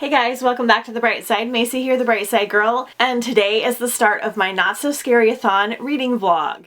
Hey guys, welcome back to The Bright Side. Macy here, the Bright Side Girl, and today is the start of my Not So Scary-a-thon reading vlog.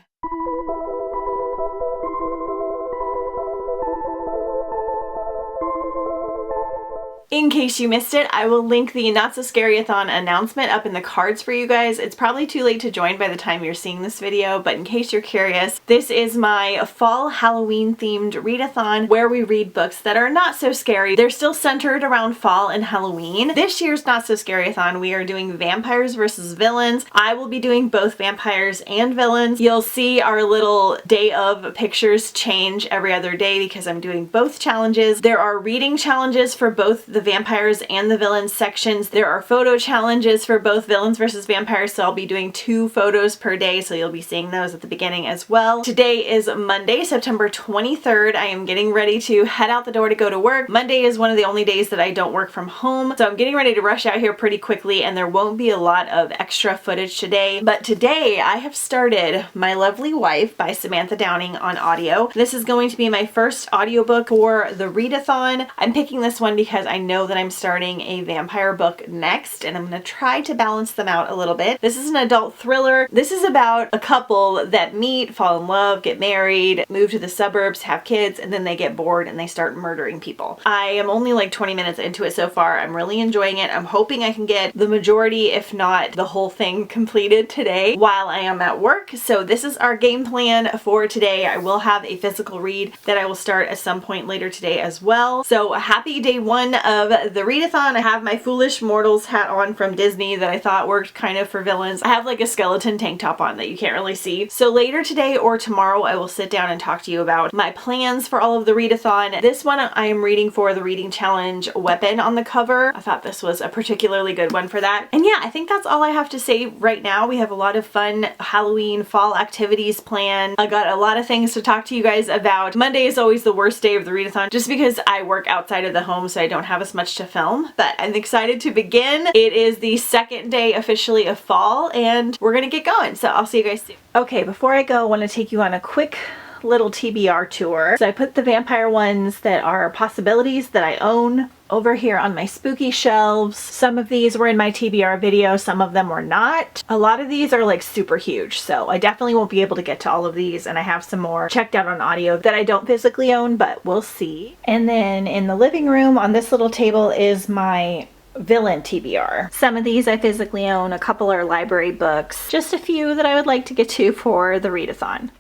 In case you missed it, I will link the Not So Scary-a-thon announcement up in the cards for you guys. It's probably too late to join by the time you're seeing this video, but in case you're curious, this is my fall Halloween themed readathon where we read books that are not so scary. They're still centered around fall and Halloween. This year's Not So Scary-a-thon, we are doing vampires versus villains. I will be doing both vampires and villains. You'll see our little day of pictures change every other day because I'm doing both challenges. There are reading challenges for both the vampires and the villains sections. There are photo challenges for both villains versus vampires, so I'll be doing 2 photos per day, so you'll be seeing those at the beginning as well. Today is Monday, September 23rd. I am getting ready to head out the door to go to work. Monday is one of the only days that I don't work from home, so I'm getting ready to rush out here pretty quickly, and there won't be a lot of extra footage today. But today I have started My Lovely Wife by Samantha Downing on audio. This is going to be my first audiobook for the readathon. I'm picking this one because I know that I'm starting a vampire book next, and I'm going to try to balance them out a little bit. This is an adult thriller. This is about a couple that meet, fall in love, get married, move to the suburbs, have kids, and then they get bored and they start murdering people. I am only like 20 minutes into it so far. I'm really enjoying it. I'm hoping I can get the majority, if not the whole thing, completed today while I am at work. So this is our game plan for today. I will have a physical read that I will start at some point later today as well. So happy day 1 of the readathon. I have my Foolish Mortals hat on from Disney that I thought worked kind of for villains. I have like a skeleton tank top on that you can't really see. So later today or tomorrow I will sit down and talk to you about my plans for all of the readathon. This one I am reading for the reading challenge Weapon on the cover. I thought this was a particularly good one for that. And yeah, I think that's all I have to say right now. We have a lot of fun Halloween fall activities planned. I got a lot of things to talk to you guys about. Monday is always the worst day of the readathon just because I work outside of the home, so I don't have as much to film, but I'm excited to begin. It is the second day officially of fall and we're gonna get going, so I'll see you guys soon. Okay, before I go, I want to take you on a quick little TBR tour. So I put the vampire ones that are possibilities that I own over here on my spooky shelves. Some of these were in my TBR video, some of them were not. A lot of these are like super huge, so I definitely won't be able to get to all of these, and I have some more checked out on audio that I don't physically own, but we'll see. And then in the living room on this little table is my villain TBR. Some of these I physically own, a couple are library books, just a few that I would like to get to for the readathon.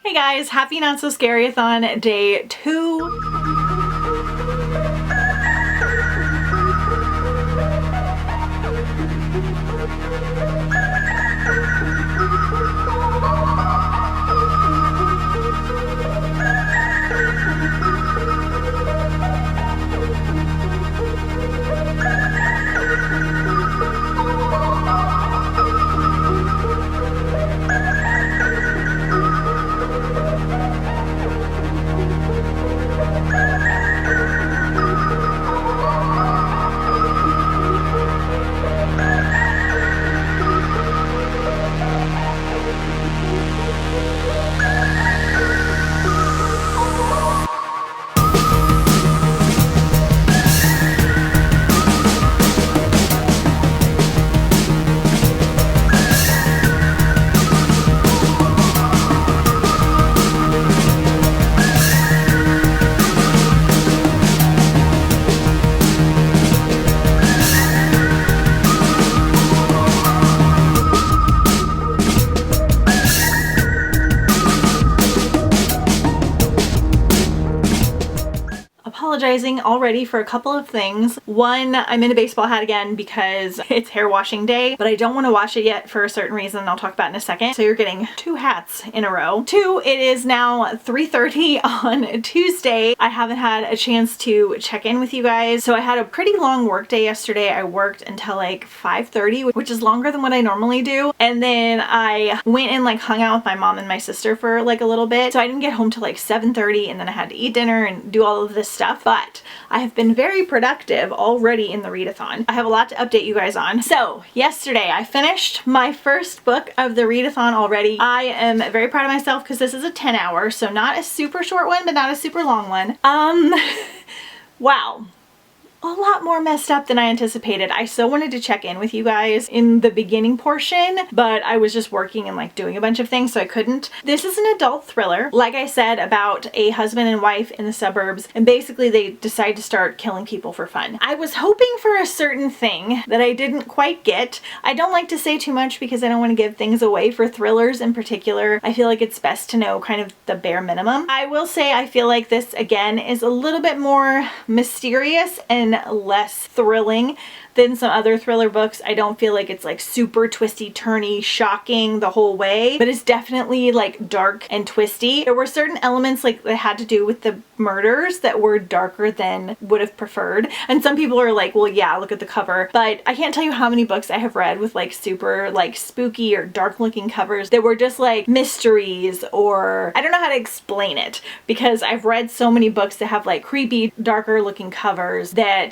Hey guys, happy Not So Scary-a-thon day 2. Apologizing already for a couple of things. One, I'm in a baseball hat again because it's hair washing day, but I don't want to wash it yet for a certain reason I'll talk about in a second. So you're getting 2 hats in a row. 2, it is now 3:30 on Tuesday. I haven't had a chance to check in with you guys. So I had a pretty long work day yesterday. I worked until like 5:30, which is longer than what I normally do. And then I went and like hung out with my mom and my sister for like a little bit. So I didn't get home till like 7:30, and then I had to eat dinner and do all of this stuff. but I have been very productive already in the readathon. I have a lot to update you guys on. So yesterday I finished my first book of the readathon already. I am very proud of myself because this is a 10-hour, so not a super short one, but not a super long one. Wow. A lot more messed up than I anticipated. I so wanted to check in with you guys in the beginning portion, but I was just working and like doing a bunch of things, so I couldn't. This is an adult thriller, like I said, about a husband and wife in the suburbs, and basically they decide to start killing people for fun. I was hoping for a certain thing that I didn't quite get. I don't like to say too much because I don't want to give things away for thrillers in particular. I feel like it's best to know kind of the bare minimum. I will say I feel like this again is a little bit more mysterious and less thrilling than some other thriller books. I don't feel like it's like super twisty turny shocking the whole way, but it's definitely like dark and twisty. There were certain elements like that had to do with the murders that were darker than would have preferred, and some people are like, well yeah, look at the cover, but I can't tell you how many books I have read with like super like spooky or dark looking covers that were just like mysteries, or I don't know how to explain it because I've read so many books that have like creepy darker looking covers that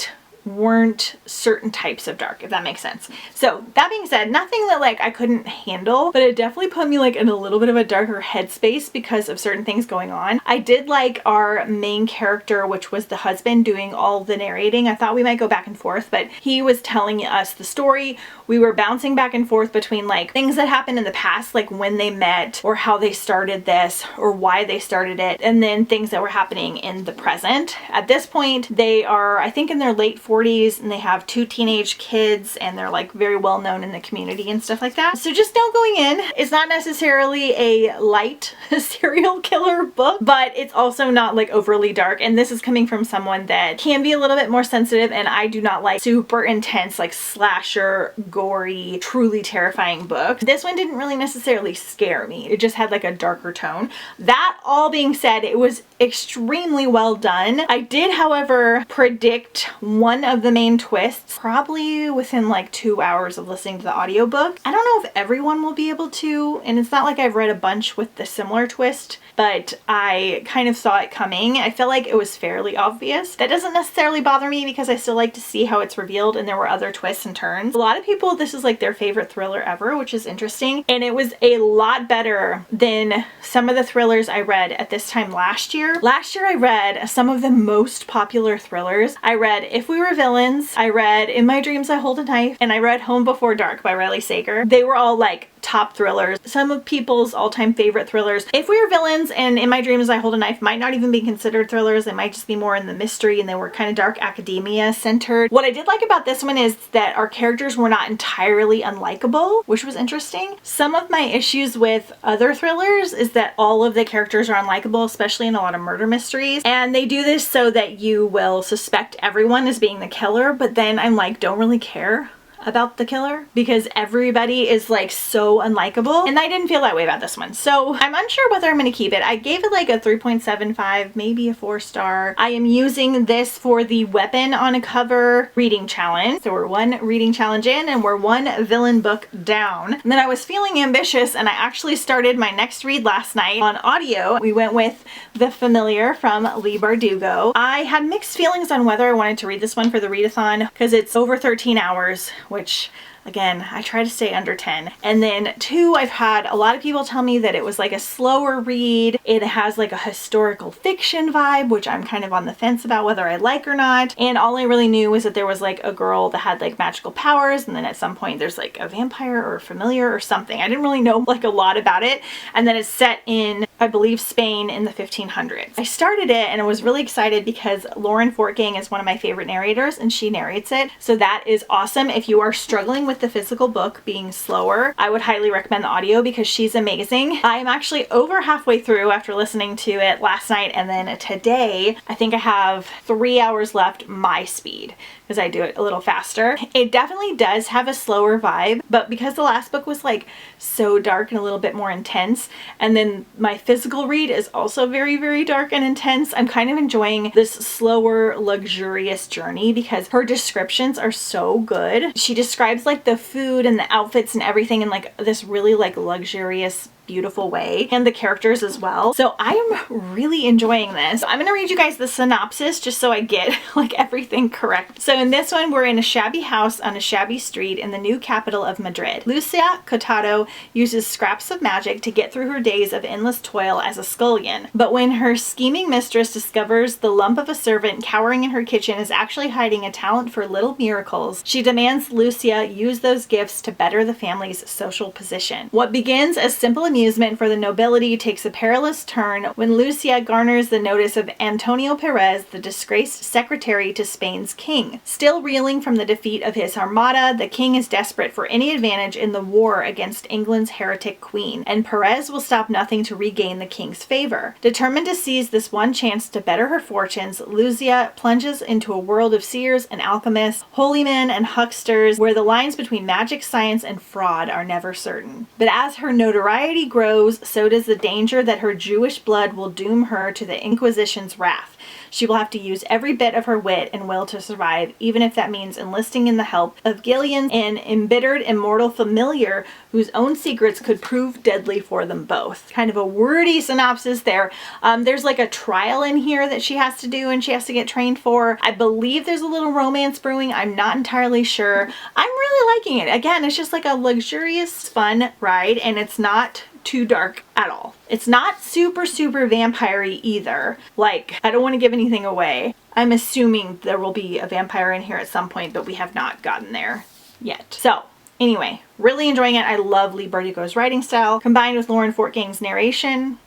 weren't certain types of dark, if that makes sense. So that being said, nothing that like I couldn't handle, but it definitely put me like in a little bit of a darker headspace because of certain things going on. I did like our main character, which was the husband, doing all the narrating. I thought we might go back and forth, but he was telling us the story. We were bouncing back and forth between like things that happened in the past, like when they met or how they started this or why they started it, and then things that were happening in the present. At this point, they are, I think, in their late 40s, and they have 2 teenage kids, and they're like very well known in the community and stuff like that. So just know going in, it's not necessarily a light serial killer book, but it's also not like overly dark, and this is coming from someone that can be a little bit more sensitive, and I do not like super intense like slasher, gory, truly terrifying books. This one didn't really necessarily scare me. It just had like a darker tone. That all being said, it was extremely well done. I did, however, predict one of the main twists probably within like 2 hours of listening to the audiobook. I don't know if everyone will be able to, and it's not like I've read a bunch with the similar twist, but I kind of saw it coming. I feel like it was fairly obvious. That doesn't necessarily bother me because I still like to see how it's revealed, and there were other twists and turns. A lot of people, this is like their favorite thriller ever, which is interesting, and it was a lot better than some of the thrillers I read at this time last year. Last year I read some of the most popular thrillers. I read If We Were Villains, I read In My Dreams I Hold a Knife, and I read Home Before Dark by Riley Sager. They were all like top thrillers, some of people's all-time favorite thrillers. If We Were Villains and In My Dreams I Hold a Knife might not even be considered thrillers. They might just be more in the mystery, and they were kind of dark academia centered. What I did like about this one is that our characters were not entirely unlikable, which was interesting. Some of my issues with other thrillers is that all of the characters are unlikable, especially in a lot of murder mysteries, and they do this so that you will suspect everyone as being the killer, but then I'm like, don't really care about the killer because everybody is like so unlikable, and I didn't feel that way about this one. So I'm unsure whether I'm going to keep it. I gave it like a 3.75, maybe a 4-star. I am using this for the weapon on a cover reading challenge. So we're 1 reading challenge in, and we're 1 villain book down. And then I was feeling ambitious, and I actually started my next read last night on audio. We went with The Familiar from Leigh Bardugo. I had mixed feelings on whether I wanted to read this one for the readathon because it's over 13 hours, which again, I try to stay under 10. And then 2, I've had a lot of people tell me that it was like a slower read. It has like a historical fiction vibe, which I'm kind of on the fence about whether I like or not. And all I really knew was that there was like a girl that had like magical powers, and then at some point there's like a vampire or a familiar or something. I didn't really know like a lot about it. And then it's set in, I believe, Spain in the 1500s. I started it and I was really excited because Lauren Fortgang is one of my favorite narrators, and she narrates it. So that is awesome. If you are struggling with the physical book being slower, I would highly recommend the audio because she's amazing. I'm actually over halfway through after listening to it last night, and then today I think I have 3 hours left my speed because I do it a little faster. It definitely does have a slower vibe, but because the last book was like so dark and a little bit more intense, and then my physical read is also very, very dark and intense, I'm kind of enjoying this slower, luxurious journey because her descriptions are so good. She describes like the food and the outfits and everything in like this really like luxurious, beautiful way, and the characters as well. So I am really enjoying this. I'm gonna read you guys the synopsis just so I get like everything correct. So in this one, we're in a shabby house on a shabby street in the new capital of Madrid. Lucia Cotado uses scraps of magic to get through her days of endless toil as a scullion. But when her scheming mistress discovers the lump of a servant cowering in her kitchen is actually hiding a talent for little miracles, she demands Lucia use those gifts to better the family's social position. What begins as simple amusement for the nobility takes a perilous turn when Lucia garners the notice of Antonio Perez, the disgraced secretary to Spain's king. Still reeling from the defeat of his armada, the king is desperate for any advantage in the war against England's heretic queen, and Perez will stop nothing to regain the king's favor. Determined to seize this one chance to better her fortunes, Lucia plunges into a world of seers and alchemists, holy men and hucksters, where the lines between magic, science, and fraud are never certain. But as her notoriety grows, so does the danger that her Jewish blood will doom her to the Inquisition's wrath. She will have to use every bit of her wit and will to survive, even if that means enlisting in the help of Gillian, an embittered immortal familiar whose own secrets could prove deadly for them both. Kind of a wordy synopsis there. There's like a trial in here that she has to do and she has to get trained for. I believe there's a little romance brewing. I'm not entirely sure. I'm really liking it. Again, it's just like a luxurious, fun ride, and it's not too dark at all. It's not super vampire-y either. Like, I don't want to give anything away. I'm assuming there will be a vampire in here at some point, but we have not gotten there yet. So anyway, really enjoying it. I love Lee Bardugo's writing style combined with Lauren Fortgang's narration.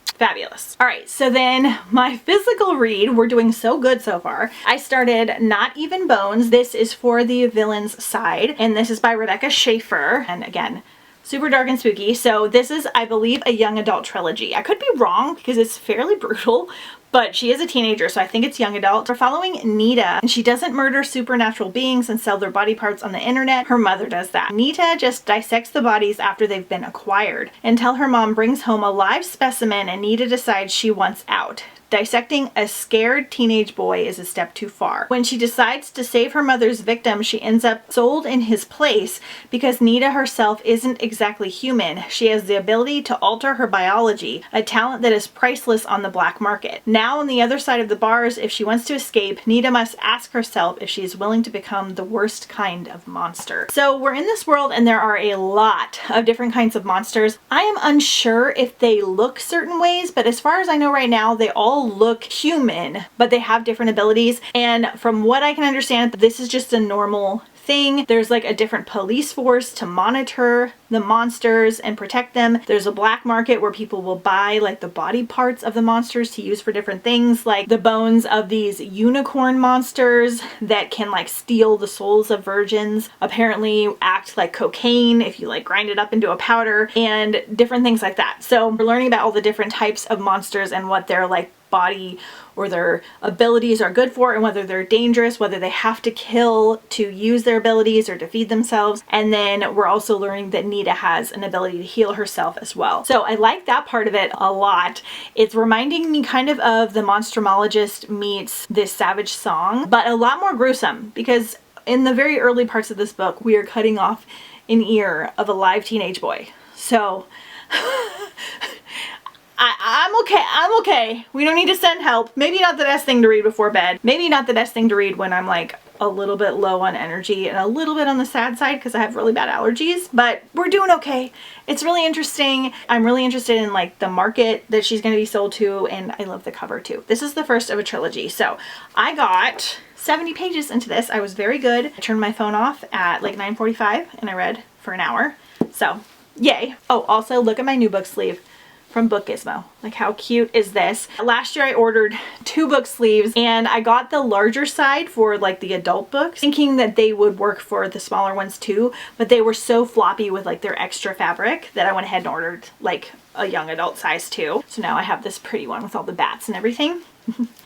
Fabulous. All right, so then my physical read, we're doing so good so far. I started Not Even Bones. This is For the Villain's Side, and this is by Rebecca Schaefer. And again, super dark and spooky. So this is, I believe, a young adult trilogy. I could be wrong because it's fairly brutal, but she is a teenager, so I think it's young adult. We're following Nita, and she doesn't murder supernatural beings and sell their body parts on the internet. Her mother does that. Nita just dissects the bodies after they've been acquired until her mom brings home a live specimen and Nita decides she wants out. Dissecting a scared teenage boy is a step too far. When she decides to save her mother's victim, she ends up sold in his place because Nita herself isn't exactly human. She has the ability to alter her biology, a talent that is priceless on the black market. Now on the other side of the bars, if she wants to escape, Nita must ask herself if she is willing to become the worst kind of monster. So we're in this world and there are a lot of different kinds of monsters. I am unsure if they look certain ways, but as far as I know right now, they all look human, but they have different abilities. And from what I can understand, this is just a normal thing. There's like a different police force to monitor the monsters and protect them. There's a black market where people will buy like the body parts of the monsters to use for different things, like the bones of these unicorn monsters that can like steal the souls of virgins, apparently act like cocaine if you like grind it up into a powder, and different things like that. So we're learning about all the different types of monsters and what their like body or their abilities are good for, and whether they're dangerous, whether they have to kill to use their abilities or to feed themselves. And then we're also learning that Nita has an ability to heal herself as well. So I like that part of it a lot. It's reminding me kind of the Monstrumologist meets This Savage Song, but a lot more gruesome, because in the very early parts of this book, we are cutting off an ear of a live teenage boy. So I'm okay. We don't need to send help. Maybe not the best thing to read before bed. Maybe not the best thing to read when I'm like a little bit low on energy and a little bit on the sad side because I have really bad allergies, but we're doing okay. It's really interesting. I'm really interested in like the market that she's going to be sold to, and I love the cover too. This is the first of a trilogy. So I got 70 pages into this. I was very good. I turned my phone off at like 9:45 and I read for an hour. So yay. Oh, also look at my new book sleeve from Book Gizmo. Like, how cute is this? Last year I ordered 2 book sleeves and I got the larger side for like the adult books, thinking that they would work for the smaller ones too, but they were so floppy with like their extra fabric that I went ahead and ordered like a young adult size too. So now I have this pretty one with all the bats and everything.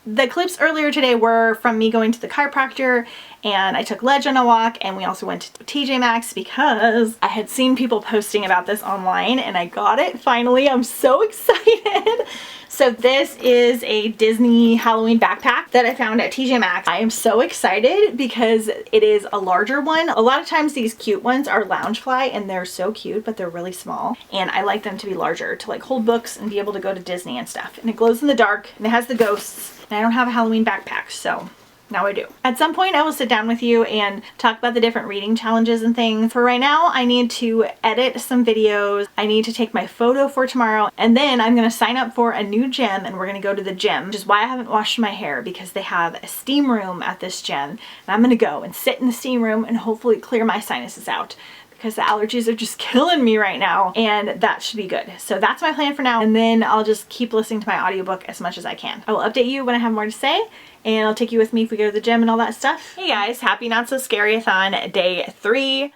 The clips earlier today were from me going to the chiropractor and I took Ledge on a walk, and we also went to TJ Maxx because I had seen people posting about this online and I got it finally. I'm so excited. So this is a Disney Halloween backpack that I found at TJ Maxx. I am so excited because it is a larger one. A lot of times these cute ones are Loungefly and they're so cute, but they're really small. And I like them to be larger to like hold books and be able to go to Disney and stuff. And it glows in the dark and it has the ghosts. And I don't have a Halloween backpack, so now I do. At some point I will sit down with you and talk about the different reading challenges and things. For right now, I need to edit some videos. I need to take my photo for tomorrow, and then I'm gonna sign up for a new gym and we're gonna go to the gym, which is why I haven't washed my hair, because they have a steam room at this gym. And I'm gonna go and sit in the steam room and hopefully clear my sinuses out, because the allergies are just killing me right now, and that should be good. So that's my plan for now, and then I'll just keep listening to my audiobook as much as I can. I will update you when I have more to say, and I'll take you with me if we go to the gym and all that stuff. Hey guys, happy Not So Scary-a-thon day 3.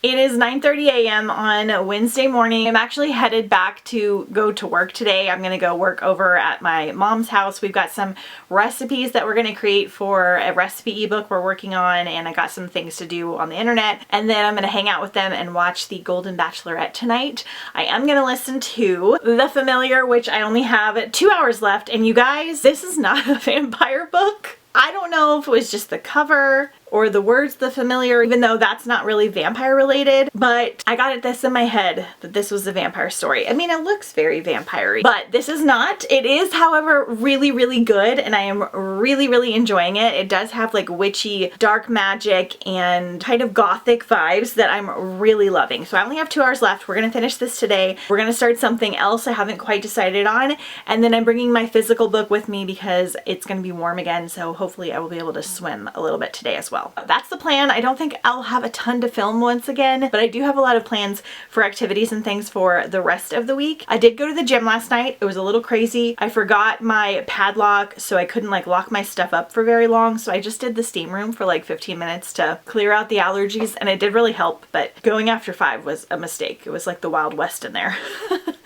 It is 9:30 a.m. on Wednesday morning. I'm actually headed back to go to work today. I'm gonna go work over at my mom's house. We've got some recipes that we're gonna create for a recipe ebook we're working on, and I got some things to do on the internet. And then I'm gonna hang out with them and watch The Golden Bachelorette tonight. I am gonna listen to The Familiar, which I only have 2 hours left. And you guys, this is not a vampire book. I don't know if it was just the cover or the words The Familiar, even though that's not really vampire related, but I got this in my head that this was a vampire story. I mean, it looks very vampire-y, but this is not. It is, however, really, really good, and I am really, really enjoying it. It does have like witchy, dark magic, and kind of gothic vibes that I'm really loving. So I only have 2 hours left. We're gonna finish this today. We're gonna start something else I haven't quite decided on, and then I'm bringing my physical book with me because it's gonna be warm again, so hopefully I will be able to swim a little bit today as well. That's the plan. I don't think I'll have a ton to film once again, but I do have a lot of plans for activities and things for the rest of the week. I did go to the gym last night. It was a little crazy. I forgot my padlock, so I couldn't like lock my stuff up for very long, so I just did the steam room for like 15 minutes to clear out the allergies, and it did really help, but going after 5 was a mistake. It was like the Wild West in there.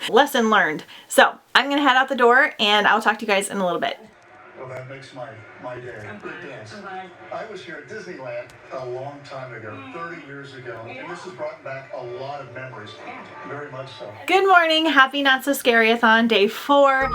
Lesson learned. So I'm gonna head out the door and I'll talk to you guys in a little bit. Well, that makes my day. It does. I was here at Disneyland a long time ago, 30 years ago, and this has brought back a lot of memories. Very much so. Good morning. Happy Not So Scary-a-thon day 4.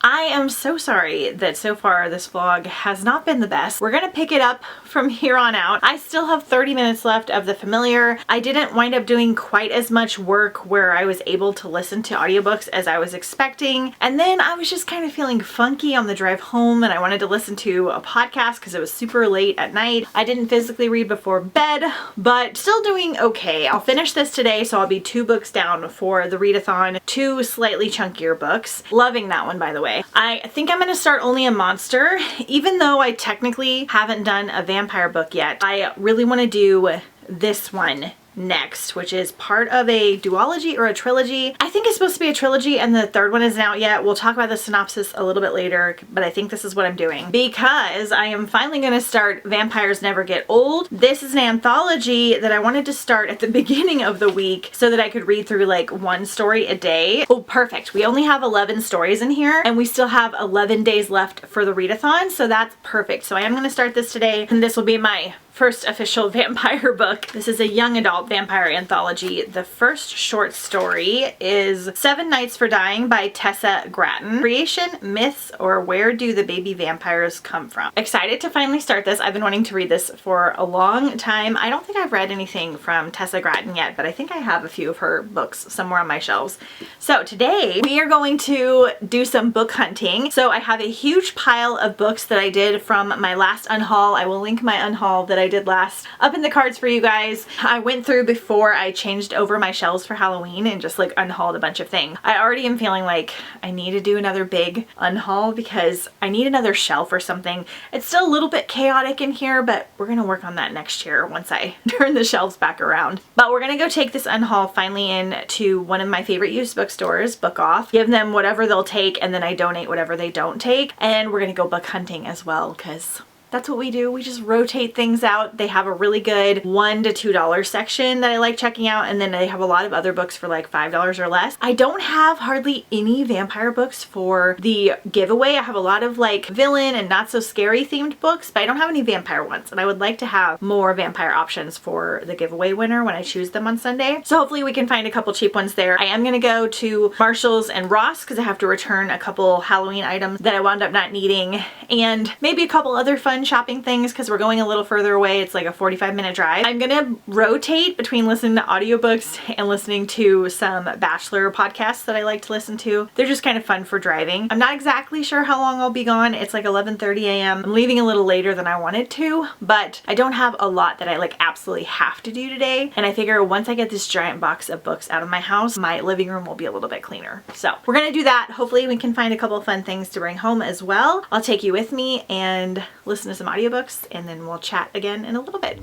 I am so sorry that so far this vlog has not been the best. We're gonna pick it up from here on out. I still have 30 minutes left of The Familiar. I didn't wind up doing quite as much work where I was able to listen to audiobooks as I was expecting. And then I was just kind of feeling funky on the drive home, and I wanted to listen to a podcast because it was super late at night. I didn't physically read before bed, but still doing okay. I'll finish this today, so I'll be 2 books down for the readathon, 2 slightly chunkier books. Loving that one, by the way. I think I'm gonna start only a monster, even though I technically haven't done a vampire book yet. I really want to do this one next, which is part of a duology or a trilogy. I think it's supposed to be a trilogy and the 3rd one isn't out yet. We'll talk about the synopsis a little bit later, but I think this is what I'm doing because I am finally going to start Vampires Never Get Old. This is an anthology that I wanted to start at the beginning of the week so that I could read through like 1 story a day. Oh, perfect. We only have 11 stories in here and we still have 11 days left for the readathon, so that's perfect. So I am going to start this today, and this will be my first official vampire book. This is a young adult vampire anthology. The first short story is 7 Nights for Dying by Tessa Gratton. Creation, myths, or where do the baby vampires come from? Excited to finally start this. I've been wanting to read this for a long time. I don't think I've read anything from Tessa Gratton yet, but I think I have a few of her books somewhere on my shelves. So today we are going to do some book hunting. So I have a huge pile of books that I did from my last unhaul. I will link my unhaul that I I did last up in the cards for you guys. I went through before I changed over my shelves for Halloween and just like unhauled a bunch of things. I already am feeling like I need to do another big unhaul because I need another shelf or something. It's still a little bit chaotic in here, but we're gonna work on that next year once I turn the shelves back around. But we're gonna go take this unhaul finally in to one of my favorite used bookstores, Book Off, give them whatever they'll take, and then I donate whatever they don't take. And we're gonna go book hunting as well because that's what we do. We just rotate things out. They have a really good $1 to $2 section that I like checking out, and then they have a lot of other books for like $5 or less. I don't have hardly any vampire books for the giveaway. I have a lot of like villain and not so scary themed books, but I don't have any vampire ones, and I would like to have more vampire options for the giveaway winner when I choose them on Sunday. So hopefully we can find a couple cheap ones there. I am gonna go to Marshall's and Ross because I have to return a couple Halloween items that I wound up not needing, and maybe a couple other fun shopping things because we're going a little further away. It's like a 45-minute drive. I'm gonna rotate between listening to audiobooks and listening to some Bachelor podcasts that I like to listen to. They're just kind of fun for driving. I'm not exactly sure how long I'll be gone. It's like 11:30 a.m. I'm leaving a little later than I wanted to, but I don't have a lot that I like absolutely have to do today. And I figure once I get this giant box of books out of my house, my living room will be a little bit cleaner. So we're gonna do that. Hopefully we can find a couple fun things to bring home as well. I'll take you with me and listen to some audiobooks, and then we'll chat again in a little bit.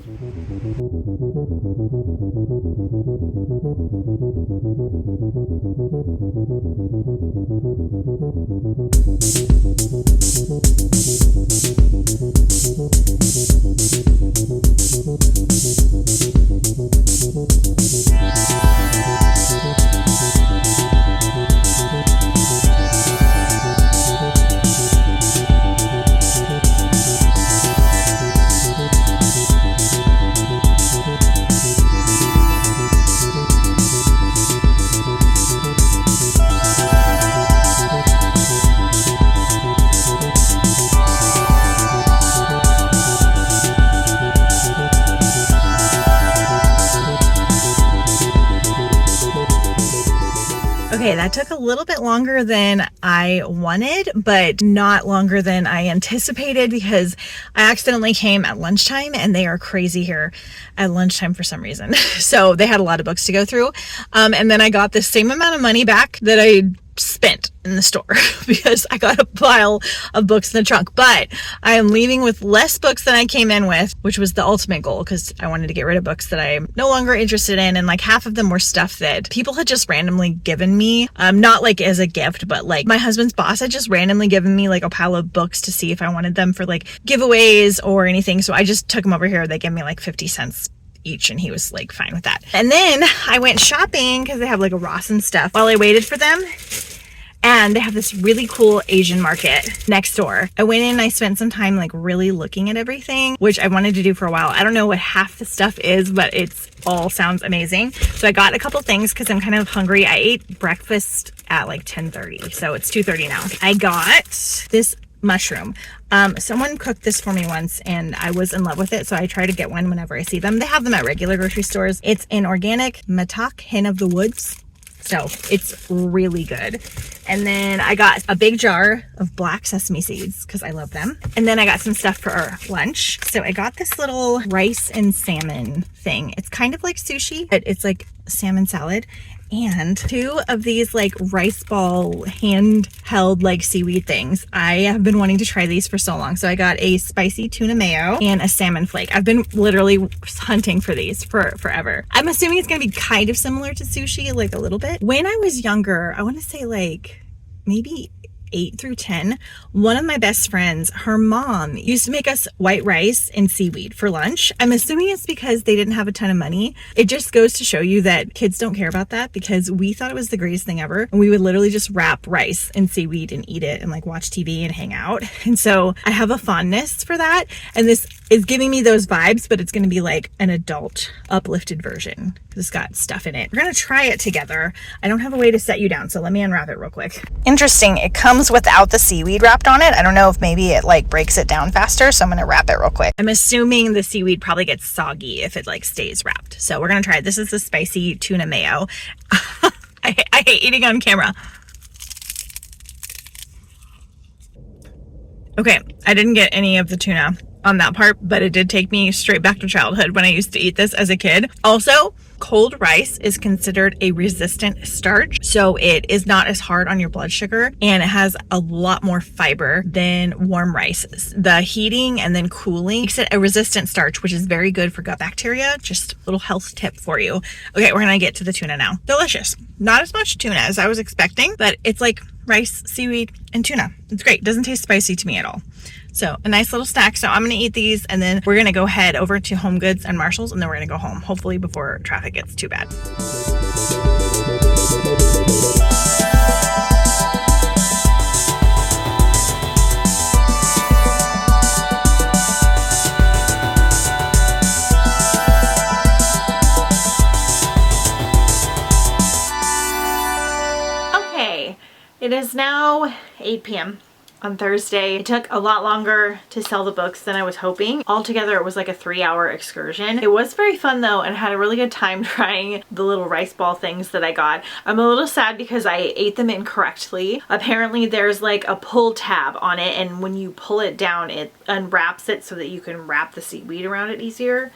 Okay, that took a little bit longer than I wanted, but not longer than I anticipated because I accidentally came at lunchtime, and they are crazy here at lunchtime for some reason. So they had a lot of books to go through. And then I got the same amount of money back that I spent in the store because I got a pile of books in the trunk, but I am leaving with less books than I came in with, which was the ultimate goal because I wanted to get rid of books that I'm no longer interested in. And like half of them were stuff that people had just randomly given me, not like as a gift, but like my husband's boss had just randomly given me like a pile of books to see if I wanted them for like giveaways or anything. So I just took them over here. They gave me like 50 cents each, and he was like fine with that. And then I went shopping because they have like a Ross and stuff while I waited for them. And they have this really cool Asian market next door. I went in and I spent some time like really looking at everything, which I wanted to do for a while. I don't know what half the stuff is, but it's all sounds amazing. So I got a couple things because I'm kind of hungry. I ate breakfast at like 10:30, so it's 2:30 now. I got this mushroom. Someone cooked this for me once and I was in love with it, so I try to get one whenever I see them. They have them at regular grocery stores. It's an organic matak, hen of the woods. So it's really good. And then I got a big jar of black sesame seeds because I love them. And then I got some stuff for our lunch. So I got this little rice and salmon thing. It's kind of like sushi, but it's like salmon salad. And 2 of these like rice ball handheld like seaweed things. I have been wanting to try these for so long. So I got a spicy tuna mayo and a salmon flake. I've been literally hunting for these for forever. I'm assuming it's going to be kind of similar to sushi, like a little bit. When I was younger, I want to say like maybe 8 through 10, one of my best friends, her mom used to make us white rice and seaweed for lunch. I'm assuming it's because they didn't have a ton of money. It just goes to show you that kids don't care about that because we thought it was the greatest thing ever. And we would literally just wrap rice and seaweed and eat it and like watch TV and hang out. And so I have a fondness for that. And this is giving me those vibes, but it's going to be like an adult uplifted version. It's got stuff in it. We're going to try it together. I don't have a way to set you down, so let me unwrap it real quick. Interesting. It comes without the seaweed wrapped on it. I don't know if maybe it like breaks it down faster, so I'm going to wrap it real quick. I'm assuming the seaweed probably gets soggy if it like stays wrapped. So we're going to try it. This is the spicy tuna mayo. I hate eating on camera. Okay, I didn't get any of the tuna. on that part, but it did take me straight back to childhood when I used to eat this as a kid. Also, cold rice is considered a resistant starch, so it is not as hard on your blood sugar, and it has a lot more fiber than warm rice. The heating and then cooling makes it a resistant starch, which is very good for gut bacteria. Just a little health tip for you. Okay, we're gonna get to the tuna now. Delicious. Not as much tuna as I was expecting, but it's like rice, seaweed, and tuna. It's great. It doesn't taste spicy to me at all. So a nice little snack. So I'm going to eat these, and then we're going to go head over to Home Goods and Marshall's, and then we're going to go home, hopefully before traffic gets too bad. Okay, it is now 8 p.m. on Thursday. It took a lot longer to sell the books than I was hoping. Altogether, it was like a 3-hour excursion. It was very fun though, and had a really good time trying the little rice ball things that I got. I'm a little sad because I ate them incorrectly. Apparently there's like a pull tab on it, and when you pull it down, it unwraps it so that you can wrap the seaweed around it easier.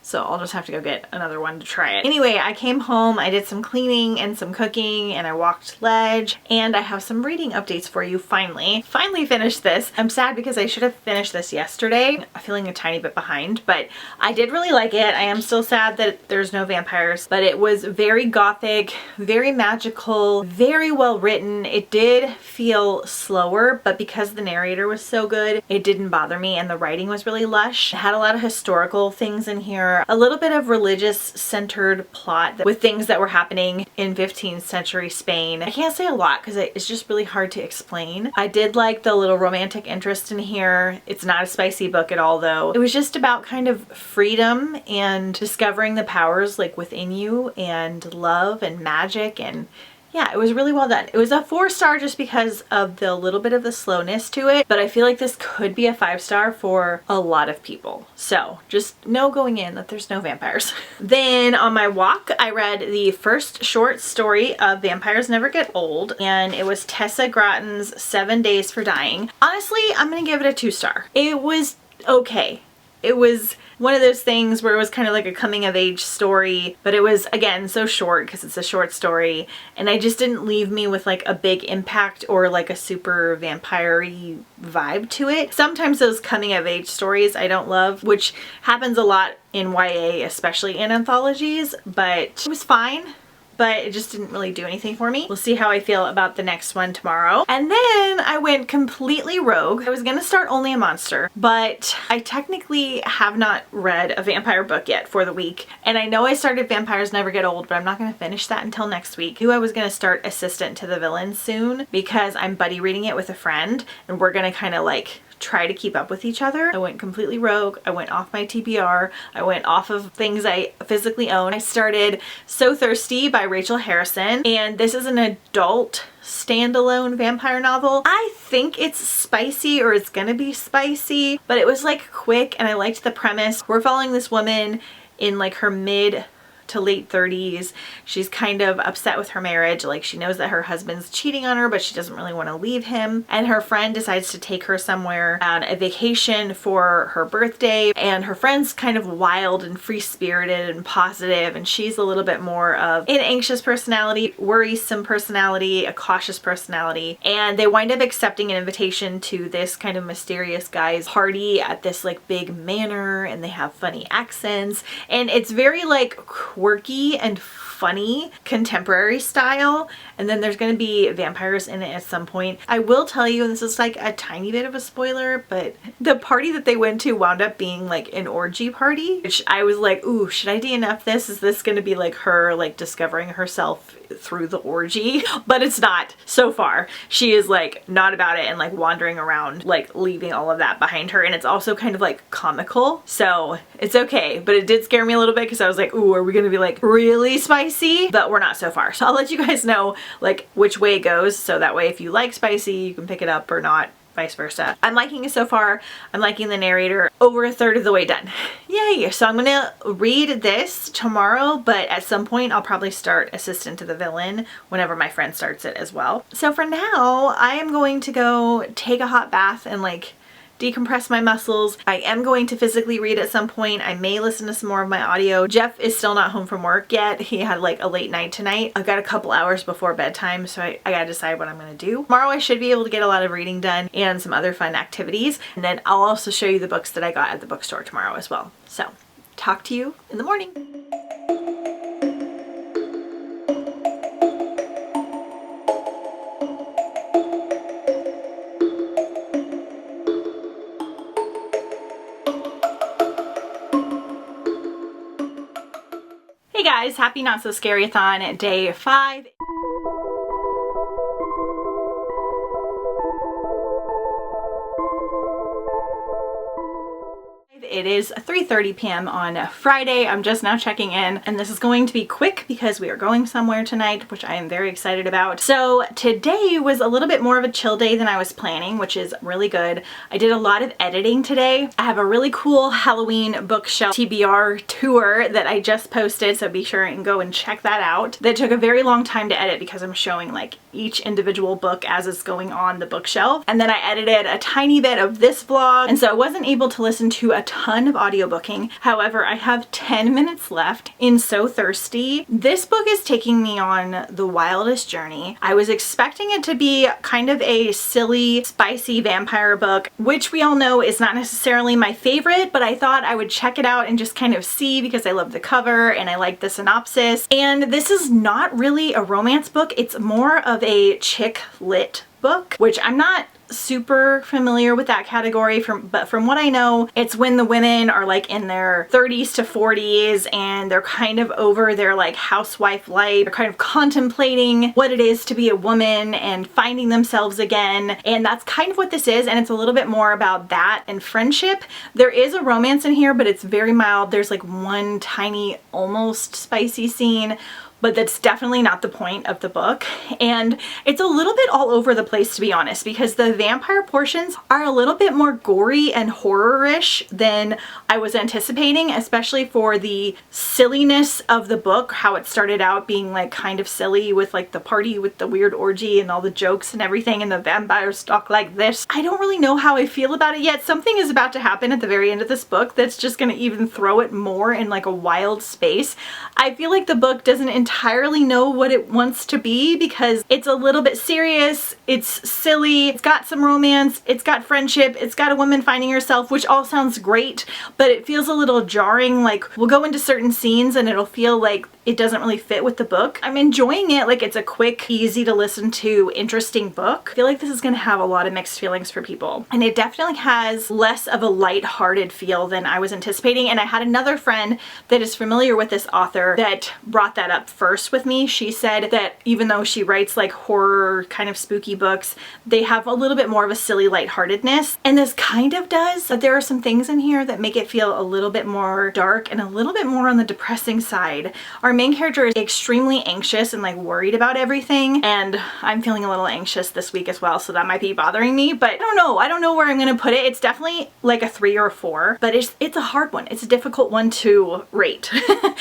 So I'll just have to go get another one to try it. Anyway, I came home, I did some cleaning and some cooking, and I walked ledge, and I have some reading updates for you finally. Finally finished this. I'm sad because I should have finished this yesterday. I'm feeling a tiny bit behind, but I did really like it. I am still sad that there's no vampires, but it was very gothic, very magical, very well written. It did feel slower, but because the narrator was so good, it didn't bother me, and the writing was really lush. It had a lot of historical things in here. A little bit of religious centered plot with things that were happening in 15th century Spain. I can't say a lot because it's just really hard to explain. I did like the little romantic interest in here. It's not a spicy book at all though. It was just about kind of freedom and discovering the powers like within you, and love and magic, and yeah, it was really well done. It was a 4-star just because of the little bit of the slowness to it, but I feel like this could be a 5-star for a lot of people. So just know going in that there's no vampires. Then on my walk, I read the first short story of Vampires Never Get Old, and it was Tessa Gratton's 7 Days for Dying. Honestly, I'm gonna give it a 2-star. It was okay. It was one of those things where it was kind of like a coming of age story, but it was, again, so short because it's a short story, and I just didn't leave me with like a big impact or like a super vampire-y vibe to it. Sometimes those coming of age stories I don't love, which happens a lot in YA, especially in anthologies, but it was fine. But it just didn't really do anything for me. We'll see how I feel about the next one tomorrow. And then I went completely rogue. I was gonna start Only a Monster, but I technically have not read a vampire book yet for the week. And I know I started Vampires Never Get Old, but I'm not gonna finish that until next week. I was gonna start Assistant to the Villain soon because I'm buddy reading it with a friend, and we're gonna kind of like try to keep up with each other. I went completely rogue. I went off my TBR. I went off of things I physically own. I started So Thirsty by Rachel Harrison, and this is an adult standalone vampire novel. I think it's spicy, or it's gonna be spicy, but it was like quick, and I liked the premise. We're following this woman in like her mid to late 30s. She's kind of upset with her marriage. Like, she knows that her husband's cheating on her, but she doesn't really want to leave him. And her friend decides to take her somewhere on a vacation for her birthday. And her friend's kind of wild and free-spirited and positive, and she's a little bit more of an anxious personality, worrisome personality, a cautious personality. And they wind up accepting an invitation to this kind of mysterious guy's party at this like big manor, and they have funny accents. And it's very like quirky and funny contemporary style, and then there's going to be vampires in it at some point. I will tell you, and this is like a tiny bit of a spoiler, but the party that they went to wound up being like an orgy party, which I was like, ooh, should I DNF this? Is this going to be like her like discovering herself through the orgy? But it's not so far. She is like not about it and like wandering around, like leaving all of that behind her, and it's also kind of like comical, so it's okay. But it did scare me a little bit because I was like, ooh, are we gonna be like really spicy? But we're not so far, so I'll let you guys know like which way it goes, so that way if you like spicy you can pick it up, or not, vice versa. I'm liking it so far. I'm liking the narrator. Over a third of the way done. Yay! So I'm gonna read this tomorrow, but at some point I'll probably start Assistant to the Villain whenever my friend starts it as well. So for now, I am going to go take a hot bath and like decompress my muscles. I am going to physically read at some point. I may listen to some more of my audio. Jeff is still not home from work yet. He had like a late night tonight. I've got a couple hours before bedtime, so I gotta decide what I'm gonna do. Tomorrow I should be able to get a lot of reading done and some other fun activities. And then I'll also show you the books that I got at the bookstore tomorrow as well. So talk to you in the morning. Hey guys, happy Not So Scary-a-thon day 5. It is 3:30 p.m. on Friday. I'm just now checking in, and this is going to be quick because we are going somewhere tonight, which I am very excited about. So today was a little bit more of a chill day than I was planning, which is really good. I did a lot of editing today. I have a really cool Halloween bookshelf TBR tour that I just posted, so be sure and go and check that out. That took a very long time to edit because I'm showing like each individual book as it's going on the bookshelf. And then I edited a tiny bit of this vlog, and so I wasn't able to listen to a ton of audiobooking. However, I have 10 minutes left in So Thirsty. This book is taking me on the wildest journey. I was expecting it to be kind of a silly, spicy vampire book, which we all know is not necessarily my favorite, but I thought I would check it out and just kind of see because I love the cover and I like the synopsis. And this is not really a romance book. It's more of a chick lit book, which I'm not super familiar with that category, but from what I know, it's when the women are like in their 30s to 40s and they're kind of over their like housewife life. They're kind of contemplating what it is to be a woman and finding themselves again. And that's kind of what this is. And it's a little bit more about that and friendship. There is a romance in here, but it's very mild. There's like one tiny, almost spicy scene, but that's definitely not the point of the book. And it's a little bit all over the place, to be honest, because the vampire portions are a little bit more gory and horror-ish than I was anticipating, especially for the silliness of the book, how it started out being like kind of silly with like the party with the weird orgy and all the jokes and everything, and the vampires talk like this. I don't really know how I feel about it yet. Something is about to happen at the very end of this book that's just gonna even throw it more in like a wild space. I feel like the book doesn't entirely know what it wants to be because it's a little bit serious, it's silly, it's got some romance, it's got friendship, it's got a woman finding herself, which all sounds great, but it feels a little jarring. Like we'll go into certain scenes and it'll feel like it doesn't really fit with the book. I'm enjoying it, like it's a quick, easy to listen to, interesting book. I feel like this is gonna have a lot of mixed feelings for people. And it definitely has less of a light-hearted feel than I was anticipating. And I had another friend that is familiar with this author that brought that up first with me. She said that even though she writes like horror kind of spooky books, they have a little bit more of a silly lightheartedness. And this kind of does, but there are some things in here that make it feel a little bit more dark and a little bit more on the depressing side. Our main character is extremely anxious and like worried about everything, and I'm feeling a little anxious this week as well, so that might be bothering me, but I don't know where I'm gonna put it. It's definitely like a 3 or a 4, but it's a hard one. It's a difficult one to rate.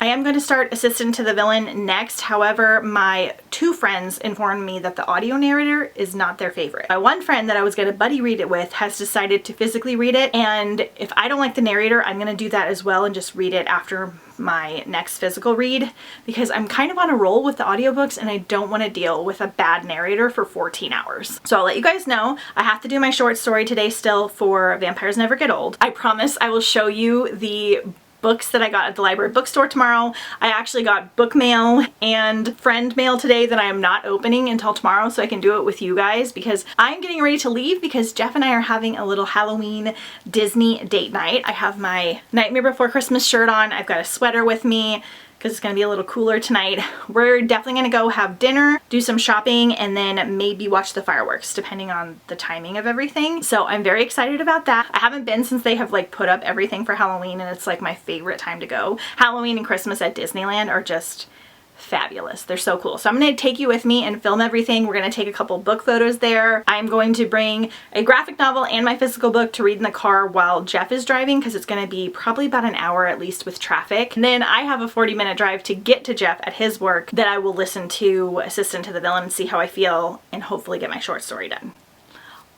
I am going to start Assistant to the Villain next. However, my 2 friends informed me that the audio narrator is not their favorite. My one friend that I was going to buddy read it with has decided to physically read it, and if I don't like the narrator, I'm going to do that as well and just read it after my next physical read, because I'm kind of on a roll with the audiobooks and I don't want to deal with a bad narrator for 14 hours. So I'll let you guys know. I have to do my short story today still for Vampires Never Get Old. I promise I will show you the books that I got at the library bookstore tomorrow. I actually got book mail and friend mail today that I am not opening until tomorrow, so I can do it with you guys, because I'm getting ready to leave because Jeff and I are having a little Halloween Disney date night. I have my Nightmare Before Christmas shirt on. I've got a sweater with me because it's going to be a little cooler tonight. We're definitely going to go have dinner, do some shopping, and then maybe watch the fireworks depending on the timing of everything. So I'm very excited about that. I haven't been since they have like put up everything for Halloween, and it's like my favorite time to go. Halloween and Christmas at Disneyland are just fabulous. They're so cool. So I'm going to take you with me and film everything. We're going to take a couple book photos there. I'm going to bring a graphic novel and my physical book to read in the car while Jeff is driving, because it's going to be probably about an hour at least with traffic. And then I have a 40-minute drive to get to Jeff at his work that I will listen to Assistant to the Villain and see how I feel and hopefully get my short story done.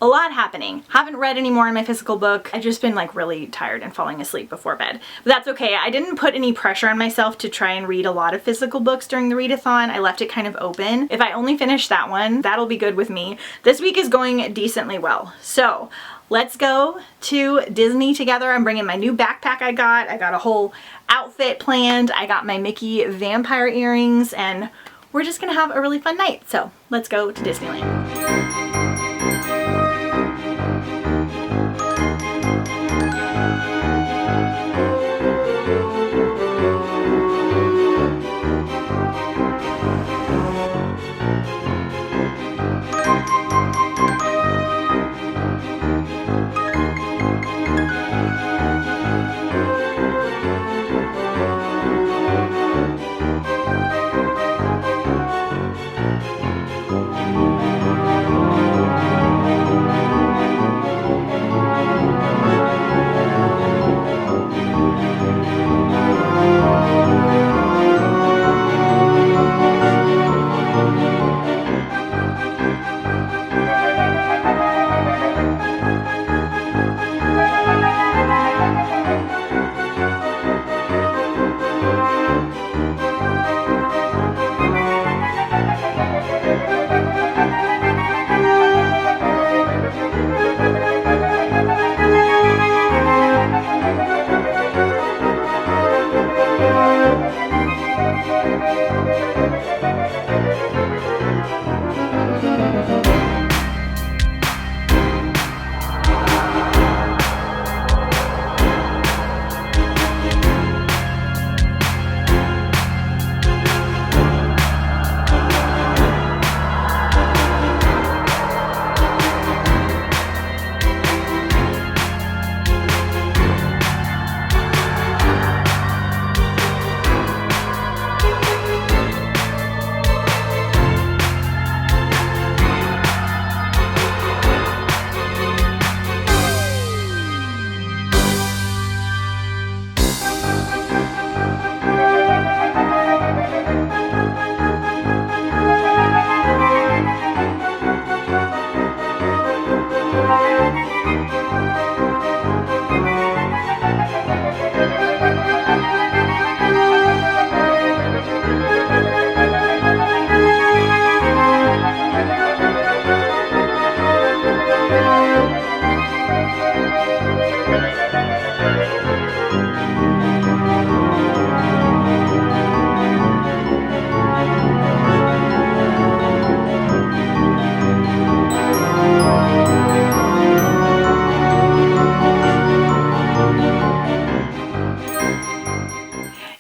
a lot happening. Haven't read any more in my physical book. I've just been like really tired and falling asleep before bed. But that's okay. I didn't put any pressure on myself to try and read a lot of physical books during the readathon. I left it kind of open. If I only finish that one, that'll be good with me. This week is going decently well. So let's go to Disney together. I'm bringing my new backpack I got. I got a whole outfit planned. I got my Mickey vampire earrings, and we're just gonna have a really fun night. So let's go to Disneyland.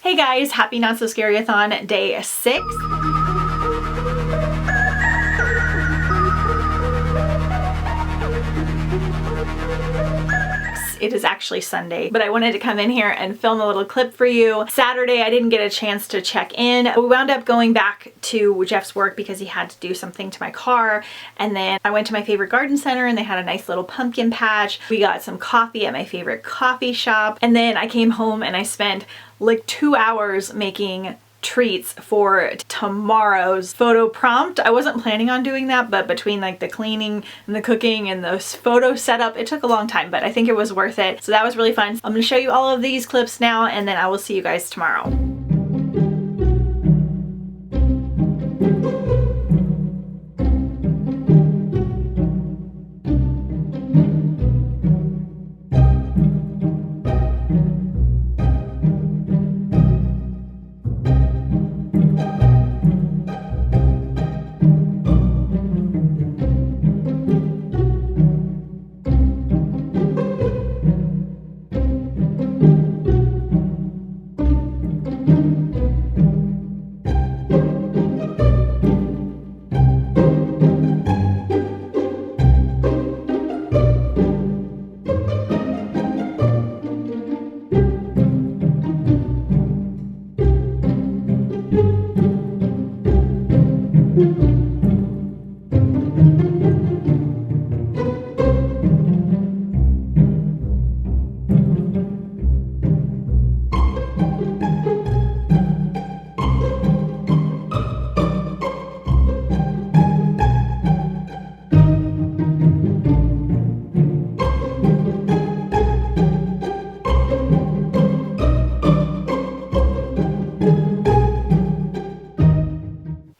Hey guys, happy Not So Scary-a-thon day 6. It is actually Sunday, but I wanted to come in here and film a little clip for you. Saturday, I didn't get a chance to check in. We wound up going back to Jeff's work because he had to do something to my car. And then I went to my favorite garden center and they had a nice little pumpkin patch. We got some coffee at my favorite coffee shop. And then I came home and I spent like 2 hours making treats for tomorrow's photo prompt. I wasn't planning on doing that, but between like the cleaning and the cooking and the photo setup, it took a long time, but I think it was worth it. So that was really fun. I'm gonna show you all of these clips now, and then I will see you guys tomorrow.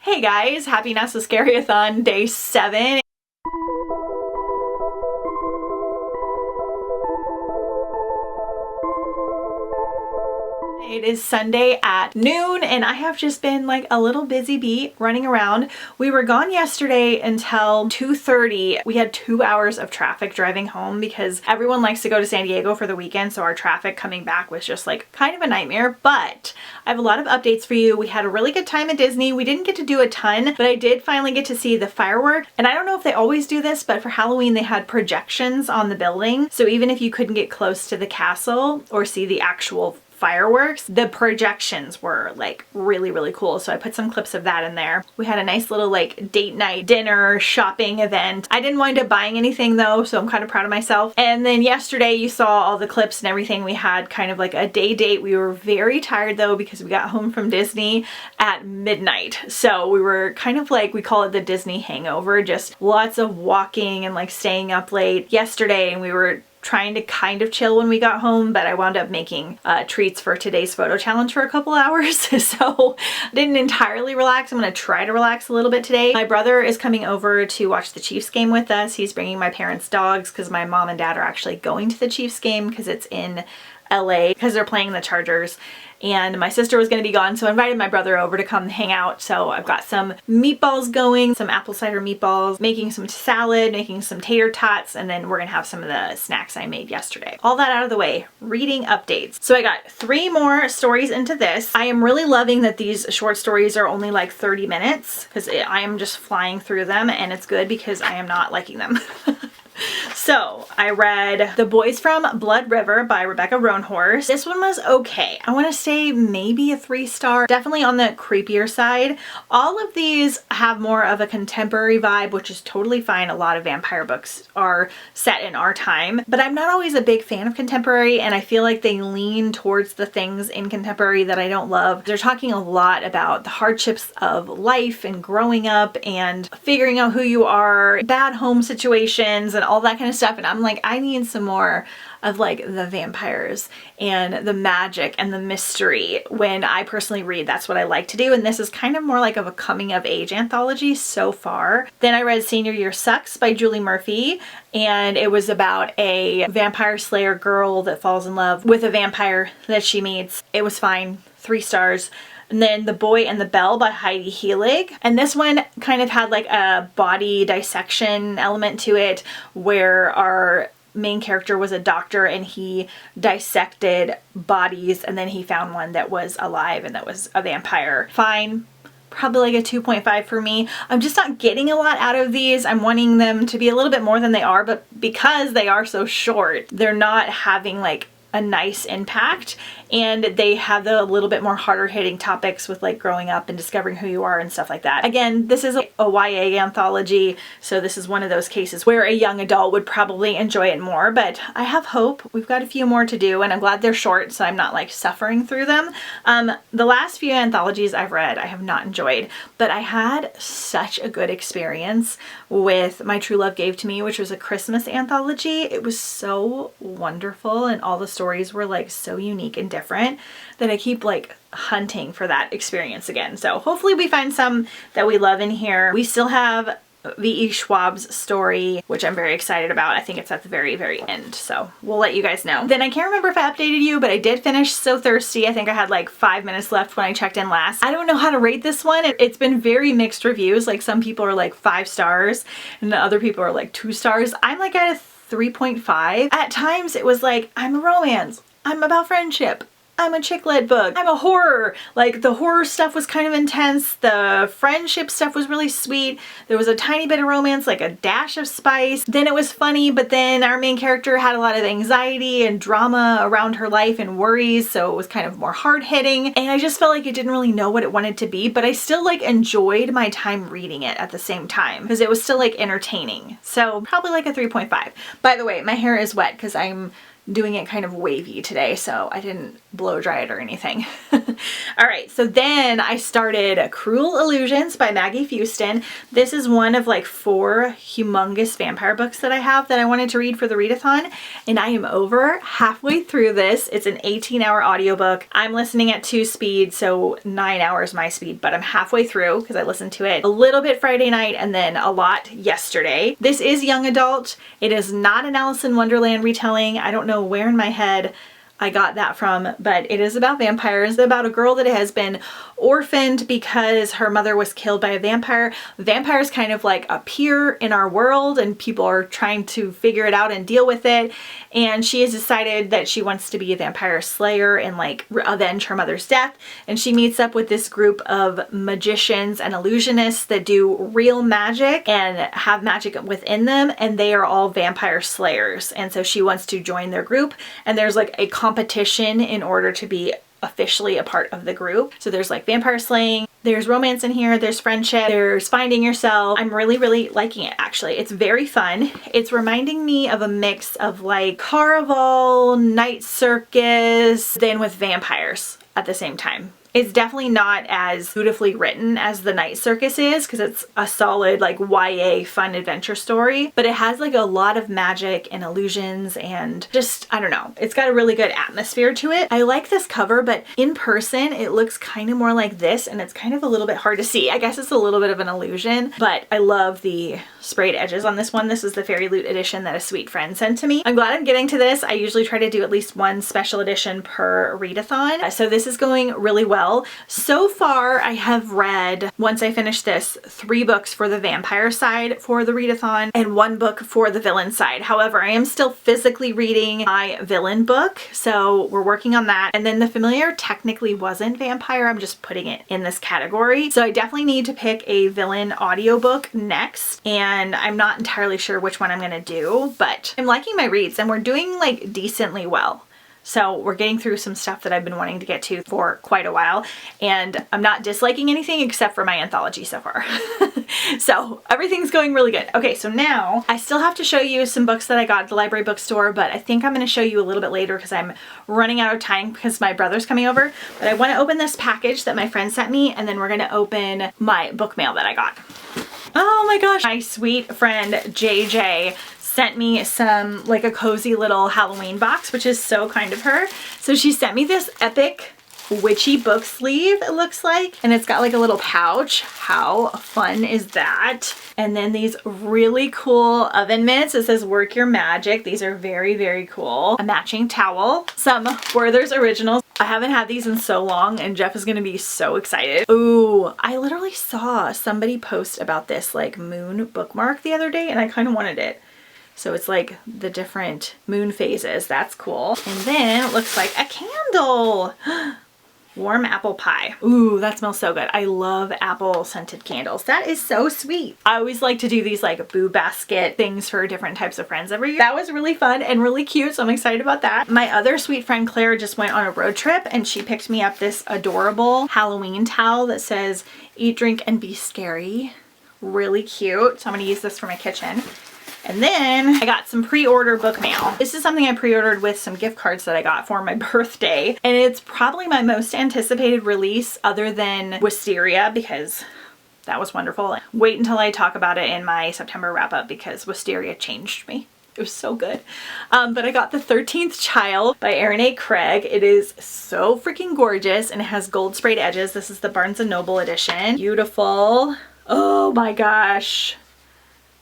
Hey guys, happy Not So Scary-a-thon day 7. It is Sunday at noon and I have just been like a little busy bee running around. We were gone yesterday until 2:30. We had 2 hours of traffic driving home because everyone likes to go to San Diego for the weekend, so our traffic coming back was just like kind of a nightmare. But I have a lot of updates for you. We had a really good time at Disney. We didn't get to do a ton, but I did finally get to see the fireworks. And I don't know if they always do this, but for Halloween they had projections on the building. So even if you couldn't get close to the castle or see the actual fireworks, the projections were like really cool. So I put some clips of that in there. We had a nice little like date night dinner shopping event. I didn't wind up buying anything though, so I'm kind of proud of myself. And then yesterday you saw all the clips and everything. We had kind of like a day date. We were very tired though because we got home from Disney at midnight. So we were kind of like, we call it the Disney hangover, just lots of walking and like staying up late yesterday, and we were trying to kind of chill when we got home, but I wound up making treats for today's photo challenge for a couple hours. So I didn't entirely relax. I'm gonna try to relax a little bit today. My brother is coming over to watch the Chiefs game with us. He's bringing my parents' dogs because my mom and dad are actually going to the Chiefs game because it's in LA because they're playing the Chargers. And my sister was going to be gone, so I invited my brother over to come hang out. So I've got some meatballs going, some apple cider meatballs, making some salad, making some tater tots, and then we're going to have some of the snacks I made yesterday. All that out of the way, reading updates. So I got 3 more stories into this. I am really loving that these short stories are only like 30 minutes because I am just flying through them, and it's good because I am not liking them. So I read The Boys from Blood River by Rebecca Roanhorse. This one was okay. I want to say maybe a 3-star, definitely on the creepier side. All of these have more of a contemporary vibe, which is totally fine. A lot of vampire books are set in our time, but I'm not always a big fan of contemporary, and I feel like they lean towards the things in contemporary that I don't love. They're talking a lot about the hardships of life and growing up and figuring out who you are, bad home situations and all that kind of stuff, and I'm like, I need some more of like the vampires and the magic and the mystery. When I personally read, that's what I like to do, and this is kind of more like of a coming of age anthology so far. Then I read Senior Year Sucks by Julie Murphy, and it was about a vampire slayer girl that falls in love with a vampire that she meets. It was fine, 3 stars. And then The Boy and the Bell by Heidi Heelig. And this one kind of had like a body dissection element to it, where our main character was a doctor and he dissected bodies, and then he found one that was alive and that was a vampire. Fine. Probably like a 2.5 for me. I'm just not getting a lot out of these. I'm wanting them to be a little bit more than they are, but because they are so short, they're not having like a nice impact, and they have the little bit more harder hitting topics with like growing up and discovering who you are and stuff like that. Again, this is a YA anthology, so this is one of those cases where a young adult would probably enjoy it more, but I have hope. We've got a few more to do, and I'm glad they're short so I'm not like suffering through them. The last few anthologies I've read I have not enjoyed, but I had such a good experience with My True Love Gave to Me, which was a Christmas anthology. It was so wonderful, and all the stories were like so unique and different that I keep like hunting for that experience again. So hopefully we find some that we love in here. We still have V.E. Schwab's story, which I'm very excited about. I think it's at the very end, so we'll let you guys know. Then I can't remember if I updated you, but I did finish So Thirsty. I think I had like 5 minutes left when I checked in last. I don't know how to rate this one. It's been very mixed reviews. Like some people are like 5 stars and other people are like 2 stars. I'm like at a 3.5. At times it was like, I'm a romance, I'm about friendship, I'm a chick lit book, I'm a horror. Like the horror stuff was kind of intense, the friendship stuff was really sweet, there was a tiny bit of romance, like a dash of spice, then it was funny, but then our main character had a lot of anxiety and drama around her life and worries, so it was kind of more hard-hitting, and I just felt like it didn't really know what it wanted to be, but I still like enjoyed my time reading it at the same time because it was still like entertaining. So probably like a 3.5. By the way, my hair is wet because I'm doing it kind of wavy today, so I didn't blow dry it or anything. All right, so then I started Cruel Illusions by Maggie Fuston. This is one of like 4 humongous vampire books that I have that I wanted to read for the readathon, and I am over halfway through this. It's an 18-hour audiobook. I'm listening at 2 speed, so 9 hours my speed, but I'm halfway through because I listened to it a little bit Friday night and then a lot yesterday. This is young adult. It is not an Alice in Wonderland retelling. I don't know where in my head I got that from, but it is about vampires, about a girl that has been orphaned because her mother was killed by a vampire. Vampires kind of like appear in our world and people are trying to figure it out and deal with it. And she has decided that she wants to be a vampire slayer and like avenge her mother's death. And she meets up with this group of magicians and illusionists that do real magic and have magic within them. And they are all vampire slayers. And so she wants to join their group, and there's like a competition in order to be officially a part of the group. So there's like vampire slaying, there's romance in here, there's friendship, there's finding yourself. I'm really liking it actually. It's very fun. It's reminding me of a mix of like Carnival, Night Circus, then with vampires at the same time. It's definitely not as beautifully written as the Night Circus is because it's a solid like YA fun adventure story, but it has like a lot of magic and illusions and just, I don't know, it's got a really good atmosphere to it. I like this cover, but in person it looks kind of more like this and it's kind of a little bit hard to see. I guess it's a little bit of an illusion, but I love the sprayed edges on this one. This is the Fairy Loot edition that a sweet friend sent to me. I'm glad I'm getting to this. I usually try to do at least 1 special edition per readathon, so this is going really well. So far, I have read, once I finish this, 3 books for the vampire side for the readathon and 1 book for the villain side. However, I am still physically reading my villain book, so we're working on that. And then the familiar technically wasn't vampire. I'm just putting it in this category. So I definitely need to pick a villain audiobook next, and I'm not entirely sure which one I'm going to do, but I'm liking my reads and we're doing like decently well. So we're getting through some stuff that I've been wanting to get to for quite a while, and I'm not disliking anything except for my anthology so far. So everything's going really good. Okay, so now I still have to show you some books that I got at the library bookstore, but I think I'm going to show you a little bit later because I'm running out of time because my brother's coming over. But I want to open this package that my friend sent me, and then we're going to open my book mail that I got. Oh my gosh, my sweet friend JJ sent me some, like a cozy little Halloween box, which is so kind of her. So she sent me this epic witchy book sleeve, it looks like, and it's got like a little pouch. How fun is that? And then these really cool oven mitts. It says work your magic. These are very cool. A matching towel, some Werther's Originals. I haven't had these in so long and Jeff is gonna be so excited. Ooh, I literally saw somebody post about this like moon bookmark the other day and I kind of wanted it. So it's like the different moon phases. That's cool. And then it looks like a candle. Warm apple pie. Ooh, that smells so good. I love apple scented candles. That is so sweet. I always like to do these like boo basket things for different types of friends every year. That was really fun and really cute, so I'm excited about that. My other sweet friend Claire just went on a road trip and she picked me up this adorable Halloween towel that says eat, drink, and be scary. Really cute. So I'm gonna use this for my kitchen. And then I got some pre-order book mail. This is something I pre-ordered with some gift cards that I got for my birthday. And it's probably my most anticipated release other than Wisteria because that was wonderful. Wait until I talk about it in my September wrap up because Wisteria changed me. It was so good. But I got The 13th Child by Erin A. Craig. It is so freaking gorgeous and it has gold sprayed edges. This is the Barnes & Noble edition. Beautiful. Oh my gosh.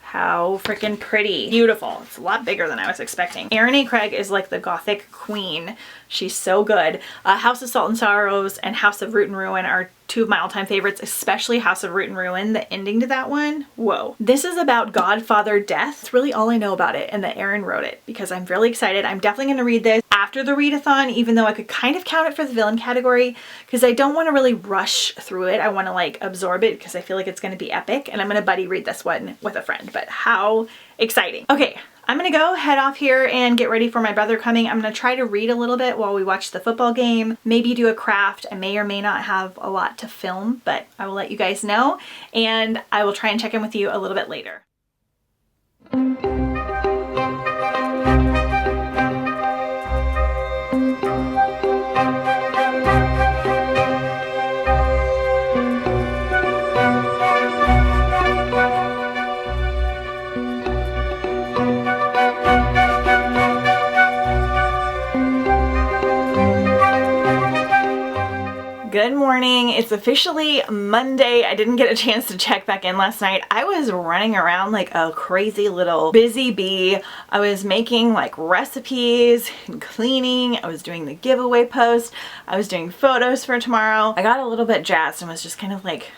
How freaking pretty. Beautiful. It's a lot bigger than I was expecting. Erin A. Craig is like the gothic queen. She's so good. House of Salt and Sorrows and House of Root and Ruin are 2 of my all-time favorites, especially House of Root and Ruin. The ending to that one, whoa. This is about Godfather death. It's really all I know about it and that Erin wrote it because I'm really excited. I'm definitely going to read this after the readathon, even though I could kind of count it for the villain category because I don't want to really rush through it. I want to like absorb it because I feel like it's going to be epic and I'm going to buddy read this one with a friend, but how exciting. Okay. I'm gonna go head off here and get ready for my brother coming. I'm gonna try to read a little bit while we watch the football game, maybe do a craft. I may or may not have a lot to film, but I will let you guys know and I will try and check in with you a little bit later. It's officially Monday. I didn't get a chance to check back in last night. I was running around like a crazy little busy bee. I was making like recipes and cleaning. I was doing the giveaway post. I was doing photos for tomorrow. I got a little bit jazzed and was just kind of like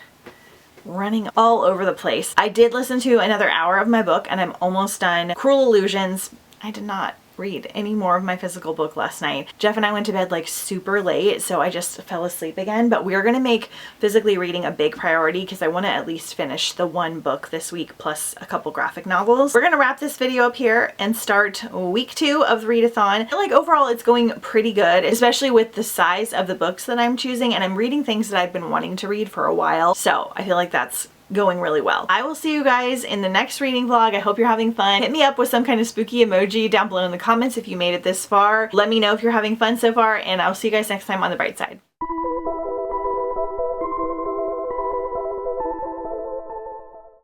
running all over the place. I did listen to another hour of my book and I'm almost done. Cruel Illusions. I did not read any more of my physical book last night. Jeff and I went to bed like super late, so I just fell asleep again, but we're gonna make physically reading a big priority because I want to at least finish the one book this week plus a couple graphic novels. We're gonna wrap this video up here and start week 2 of the readathon. I feel like overall it's going pretty good, especially with the size of the books that I'm choosing, and I'm reading things that I've been wanting to read for a while, so I feel like that's going really well. I will see you guys in the next reading vlog. I hope you're having fun. Hit me up with some kind of spooky emoji down below in the comments if you made it this far. Let me know if you're having fun so far, and I'll see you guys next time on The Bright Side.